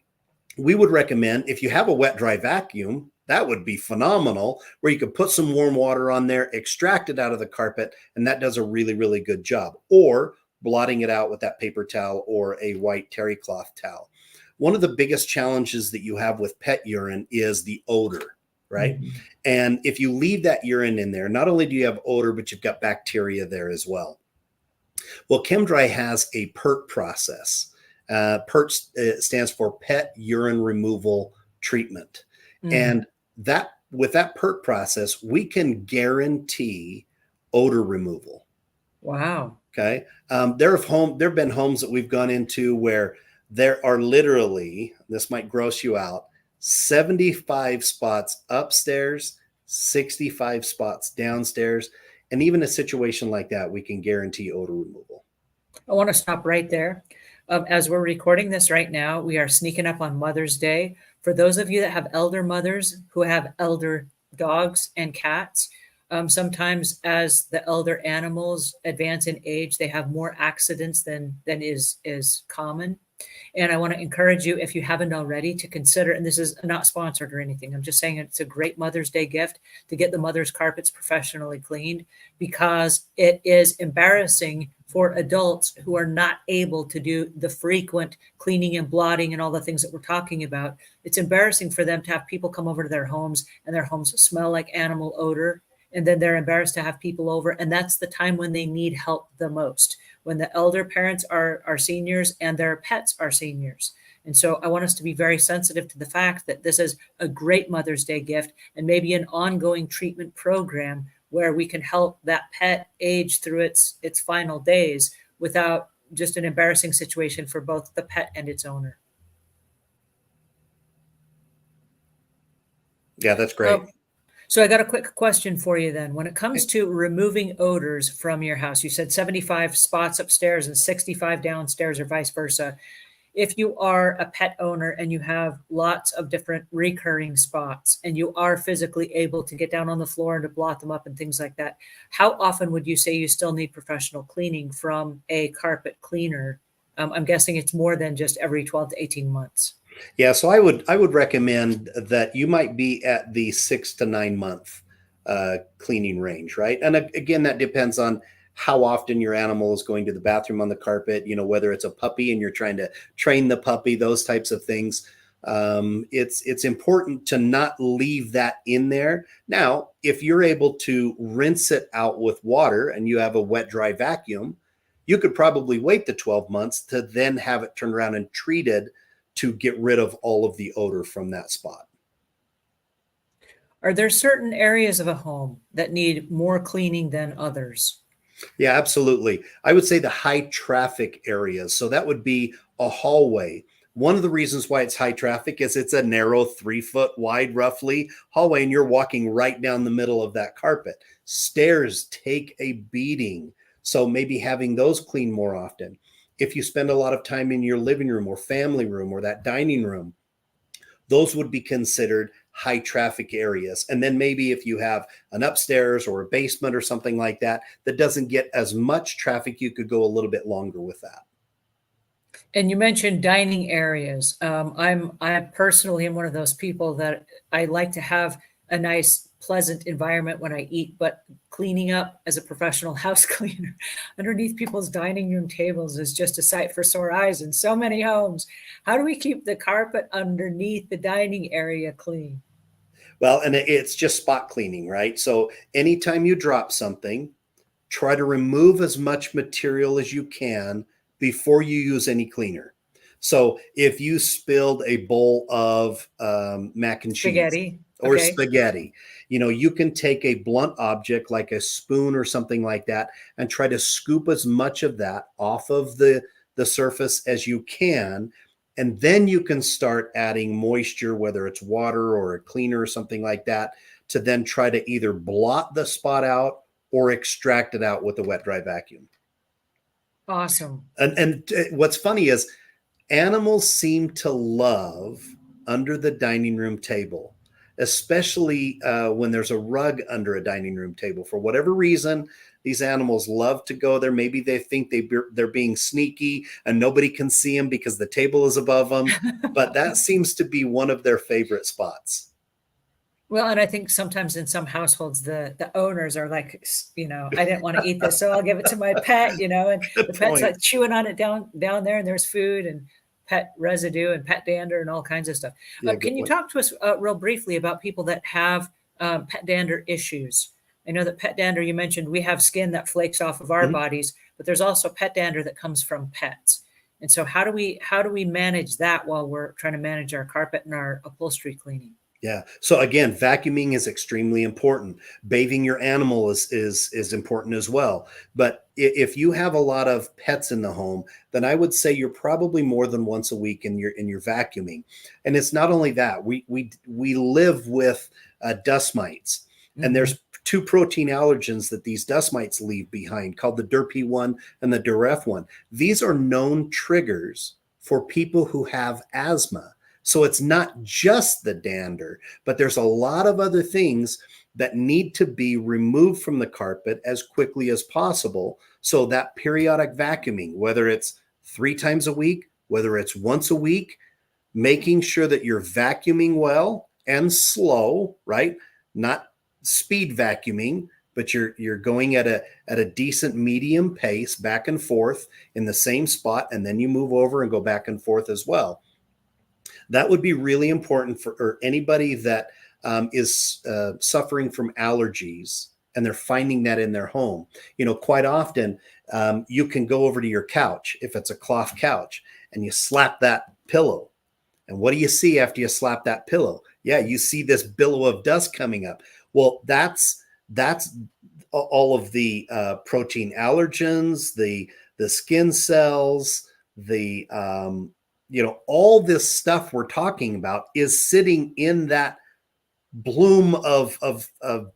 we would recommend, if you have a wet dry vacuum, That would be phenomenal, where you could put some warm water on there, extract it out of the carpet, and that does a really, really good job. Or blotting it out with that paper towel or a white terry cloth towel. One of the biggest challenges that you have with pet urine is the odor, right? Mhm. And if you leave that urine in there, not only do you have odor, but you've got bacteria there as well. Well, Chem-Dry has a PERT process. PERT stands for Pet Urine Removal Treatment. Mm. And that with that PERT process, we can guarantee odor removal. Wow. Okay. There have been homes that we've gone into where there are literally, this might gross you out, 75 spots upstairs, 65 spots downstairs. And even a situation like that, we can guarantee odor removal. I want to stop right there. As we're recording this right now, we are sneaking up on Mother's Day. For those of you that have elder mothers who have elder dogs and cats, sometimes as the elder animals advance in age, they have more accidents than is common. And I want to encourage you, if you haven't already, to consider, and this is not sponsored or anything, I'm just saying it's a great Mother's Day gift to get the mother's carpets professionally cleaned, because it is embarrassing for adults who are not able to do the frequent cleaning and blotting and all the things that we're talking about. It's embarrassing for them to have people come over to their homes and their homes smell like animal odor. And then they're embarrassed to have people over. And that's the time when they need help the most, when the elder parents are seniors and their pets are seniors. And so I want us to be very sensitive to the fact that this is a great Mother's Day gift, and maybe an ongoing treatment program where we can help that pet age through its final days without just an embarrassing situation for both the pet and its owner. Yeah, that's great. So I got a quick question for you then. When it comes to removing odors from your house, you said 75 spots upstairs and 65 downstairs, or vice versa. If you are a pet owner and you have lots of different recurring spots and you are physically able to get down on the floor and to blot them up and things like that, how often would you say you still need professional cleaning from a carpet cleaner? I'm guessing it's more than just every 12 to 18 months. Yeah, so I would recommend that you might be at the 6 to 9 month cleaning range, right? And again, that depends on how often your animal is going to the bathroom on the carpet. You know, whether it's a puppy and you're trying to train the puppy, those types of things. It's important to not leave that in there. Now, if you're able to rinse it out with water and you have a wet dry vacuum, you could probably wait the 12 months to then have it turned around and treated to get rid of all of the odor from that spot. Are there certain areas of a home that need more cleaning than others? Yeah, absolutely. I would say the high traffic areas. So that would be a hallway. One of the reasons why it's high traffic is it's a narrow 3 foot wide, roughly, hallway, and you're walking right down the middle of that carpet. Stairs take a beating. So maybe having those cleaned more often. If you spend a lot of time in your living room or family room or that dining room, those would be considered high traffic areas. And then maybe if you have an upstairs or a basement or something like that, that doesn't get as much traffic, you could go a little bit longer with that. And you mentioned dining areas. I personally am one of those people that I like to have a nice, pleasant environment when I eat, but cleaning up as a professional house cleaner underneath people's dining room tables is just a sight for sore eyes in so many homes. How do we keep the carpet underneath the dining area clean? Well, and it's just spot cleaning, right? So anytime you drop something, try to remove as much material as you can before you use any cleaner. So if you spilled a bowl of mac and cheese Spaghetti. or Okay. spaghetti, you can take a blunt object like a spoon or something like that and try to scoop as much of that off of the surface as you can. And then you can start adding moisture, whether it's water or a cleaner or something like that, to then try to either blot the spot out or extract it out with a wet dry vacuum. Awesome. And what's funny is animals seem to love under the dining room table, especially when there's a rug under a dining room table. For whatever reason, these animals love to go there. Maybe they think they're being sneaky and nobody can see them because the table is above them. But that seems to be one of their favorite spots. Well, and I think sometimes in some households, the owners are like, I didn't want to eat this, so I'll give it to my pet, and Good the pet's point. like chewing on it down there, and there's food and pet residue and pet dander and all kinds of stuff. Yeah, good Can you point. talk to us real briefly about people that have pet dander issues? I know that pet dander, you mentioned we have skin that flakes off of our Mhm. bodies, but there's also pet dander that comes from pets. And so how do we manage that while we're trying to manage our carpet and our upholstery cleaning? Yeah. So again, vacuuming is extremely important. Bathing your animal is important as well. But if you have a lot of pets in the home, then I would say you're probably more than once a week in your vacuuming. And it's not only that. We live with dust mites, and Mhm. there's two protein allergens that these dust mites leave behind, called the DERP1 and the DERF1. These are known triggers for people who have asthma. So it's not just the dander, but there's a lot of other things that need to be removed from the carpet as quickly as possible. So that periodic vacuuming, whether it's 3 times a week, whether it's once a week, making sure that you're vacuuming well and slow, right? Not speed vacuuming, but you're going at a decent medium pace back and forth in the same spot, and then you move over and go back and forth as well. That would be really important for anybody that is suffering from allergies and they're finding that in their home. Quite often you can go over to your couch, if it's a cloth couch, and you slap that pillow. And what do you see after you slap that pillow? Yeah, you see this billow of dust coming up. Well, that's all of the protein allergens, the skin cells, the all this stuff we're talking about is sitting in that bloom of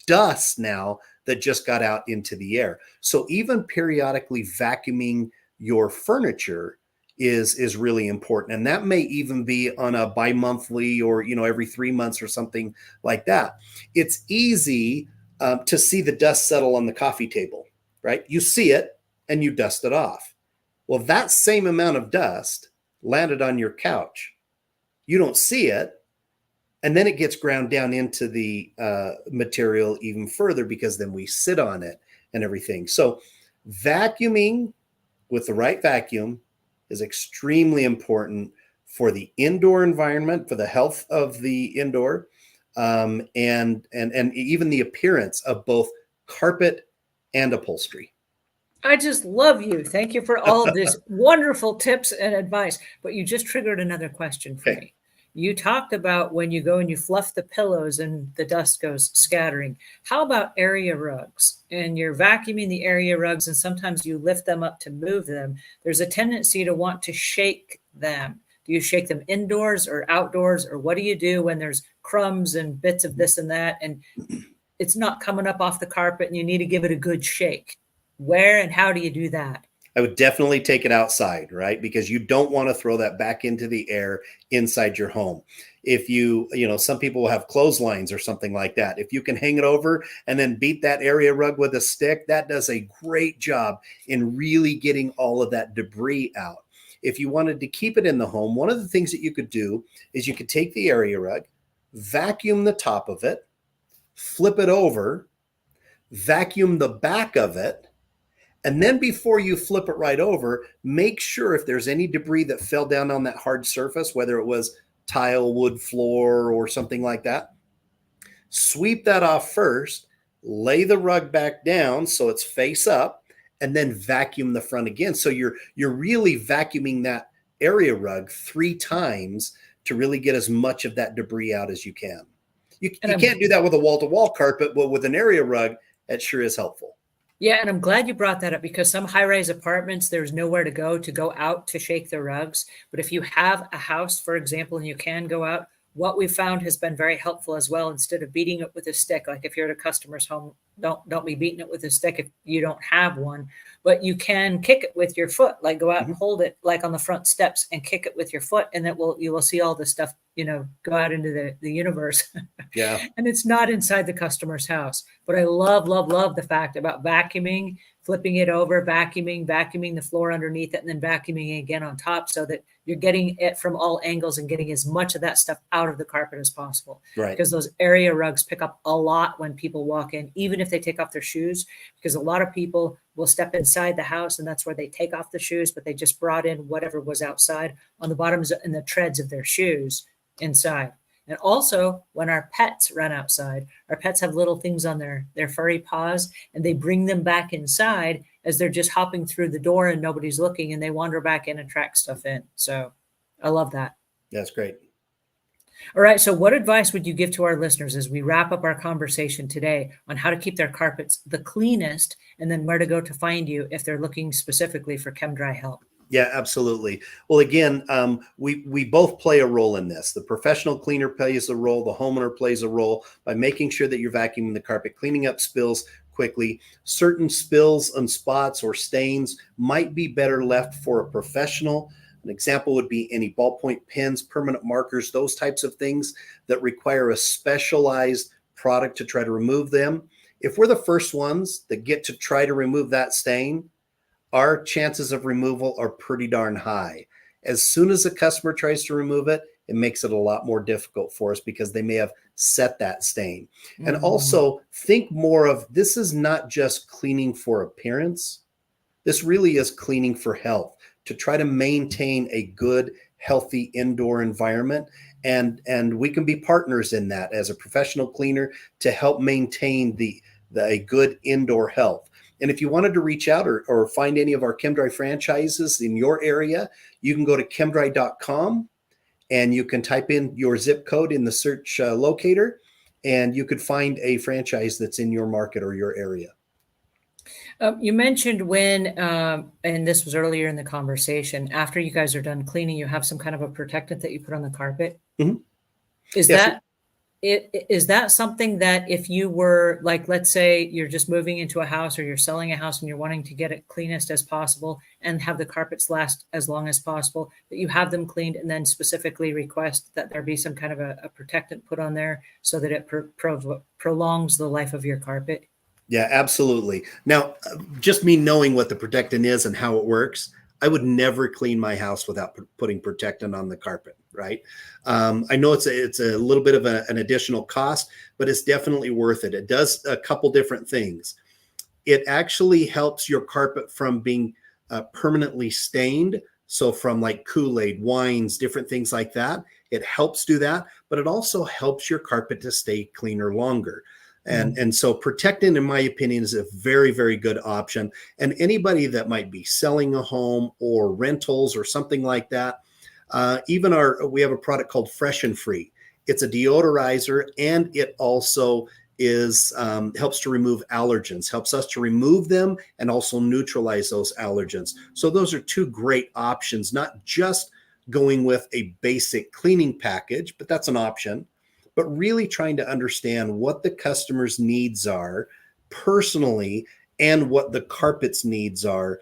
dust now that just got out into the air. So even periodically vacuuming your furniture is really important, and that may even be on a bi-monthly or every 3 months or something like that. It's easy to see the dust settle on the coffee table, right? You see it and you dust it off. Well, that same amount of dust landed on your couch. You don't see it, and then it gets ground down into the material even further, because then we sit on it and everything. So vacuuming with the right vacuum is extremely important for the indoor environment, for the health of the indoor, and even the appearance of both carpet and upholstery. I just love you. Thank you for all of these wonderful tips and advice. But you just triggered another question for Okay. me. You talked about when you go and you fluff the pillows and the dust goes scattering. How about area rugs? And you're vacuuming the area rugs, and sometimes you lift them up to move them. There's a tendency to want to shake them. Do you shake them indoors or outdoors? Or what do you do when there's crumbs and bits of this and that, and it's not coming up off the carpet and you need to give it a good shake? Where and how do you do that? I would definitely take it outside, right? Because you don't want to throw that back into the air inside your home. If some people will have clotheslines or something like that. If you can hang it over and then beat that area rug with a stick, that does a great job in really getting all of that debris out. If you wanted to keep it in the home, one of the things that you could do is you could take the area rug, vacuum the top of it, flip it over, vacuum the back of it, and then before you flip it right over, make sure if there's any debris that fell down on that hard surface, whether it was tile, wood floor, or something like that, sweep that off first, lay the rug back down so it's face up, and then vacuum the front again. So you're really vacuuming that area rug 3 times to really get as much of that debris out as you can. You, And you I'm can't do that with a wall-to-wall carpet, but with an area rug, it sure is helpful. Yeah, and I'm glad you brought that up because some high-rise apartments, there's nowhere to go out to shake the rugs. But if you have a house, for example, and you can go out, what we found has been very helpful as well. Instead of beating it with a stick, like if you're at a customer's home, don't be beating it with a stick if you don't have one. But you can kick it with your foot, like go out and Mhm. hold it like on the front steps and kick it with your foot, and you will see all this stuff, go out into the universe. Yeah. And it's not inside the customer's house. But I love, love, love the fact about vacuuming flipping it over, vacuuming the floor underneath it, and then vacuuming again on top so that you're getting it from all angles and getting as much of that stuff out of the carpet as possible. Right. Because those area rugs pick up a lot when people walk in, even if they take off their shoes, because a lot of people will step inside the house and that's where they take off the shoes, but they just brought in whatever was outside on the bottoms and the treads of their shoes inside. And also, when our pets run outside, our pets have little things on their furry paws, and they bring them back inside as they're just hopping through the door and nobody's looking, and they wander back in and track stuff in. So I love that. That's great. All right. So what advice would you give to our listeners as we wrap up our conversation today on how to keep their carpets the cleanest, and then where to go to find you if they're looking specifically for Chem-Dry help? Yeah, absolutely. Well, again, we both play a role in this. The professional cleaner plays a role. The homeowner plays a role by making sure that you're vacuuming the carpet, cleaning up spills quickly. Certain spills and spots or stains might be better left for a professional. An example would be any ballpoint pens, permanent markers, those types of things that require a specialized product to try to remove them. If we're the first ones that get to try to remove that stain, our chances of removal are pretty darn high. As soon as a customer tries to remove it, it makes it a lot more difficult for us because they may have set that stain. And also think more of, this is not just cleaning for appearance. This really is cleaning for health, to try to maintain a good, healthy indoor environment. And we can be partners in that as a professional cleaner to help maintain a good indoor health. And if you wanted to reach out or find any of our Chem-Dry franchises in your area, you can go to chemdry.com and you can type in your zip code in the search locator, and you could find a franchise that's in your market or your area. You mentioned when, and this was earlier in the conversation, after you guys are done cleaning, you have some kind of a protectant that you put on the carpet. Mm-hmm. Is that something that if you were, like, let's say you're just moving into a house or you're selling a house and you're wanting to get it cleanest as possible and have the carpets last as long as possible, that you have them cleaned and then specifically request that there be some kind of a protectant put on there so that it prolongs the life of your carpet? Yeah, absolutely. Now, just me knowing what the protectant is and how it works, I would never clean my house without putting protectant on the carpet, right? I know it's a little bit of an additional cost, but it's definitely worth it. It does a couple different things. It actually helps your carpet from being permanently stained. So from like Kool-Aid, wines, different things like that, it helps do that, but it also helps your carpet to stay cleaner longer. And so protectant, in my opinion, is a very, very good option. And anybody that might be selling a home or rentals or something like that, we have a product called Fresh and Free. It's a deodorizer, and it also is helps to remove allergens, helps us to remove them and also neutralize those allergens. So those are two great options, not just going with a basic cleaning package, but that's an option, but really trying to understand what the customer's needs are personally and what the carpet's needs are.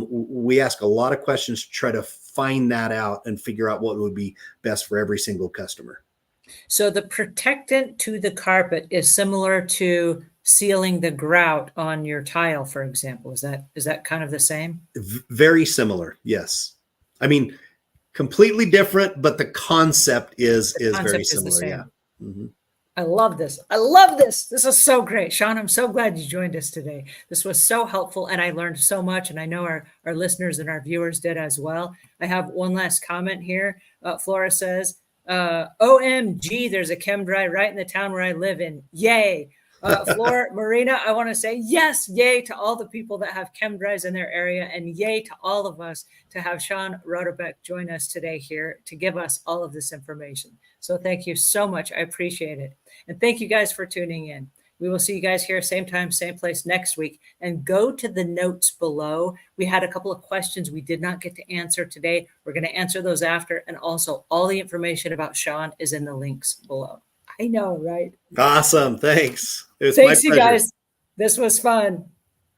We ask a lot of questions to try to find that out and figure out what would be best for every single customer. So the protectant to the carpet is similar to sealing the grout on your tile, for example. Is that kind of the same? Very similar, yes. I mean, completely different, but the concept is very similar. Yeah. Mm-hmm. I love this. I love this. This is so great. Shawn, I'm so glad you joined us today. This was so helpful, and I learned so much, and I know our listeners and our viewers did as well. I have one last comment here. Flora says, OMG, there's a Chem-Dry right in the town where I live in. Yay. Flora, Marina, I want to say yes, yay to all the people that have Chem-Dries in their area, and yay to all of us to have Shawn Rodeback join us today here to give us all of this information. So thank you so much. I appreciate it. And thank you guys for tuning in. We will see you guys here same time, same place next week. And go to the notes below. We had a couple of questions we did not get to answer today. We're going to answer those after. And also all the information about Shawn is in the links below. I know, right? Awesome. Thanks. Thanks, you guys. This was fun.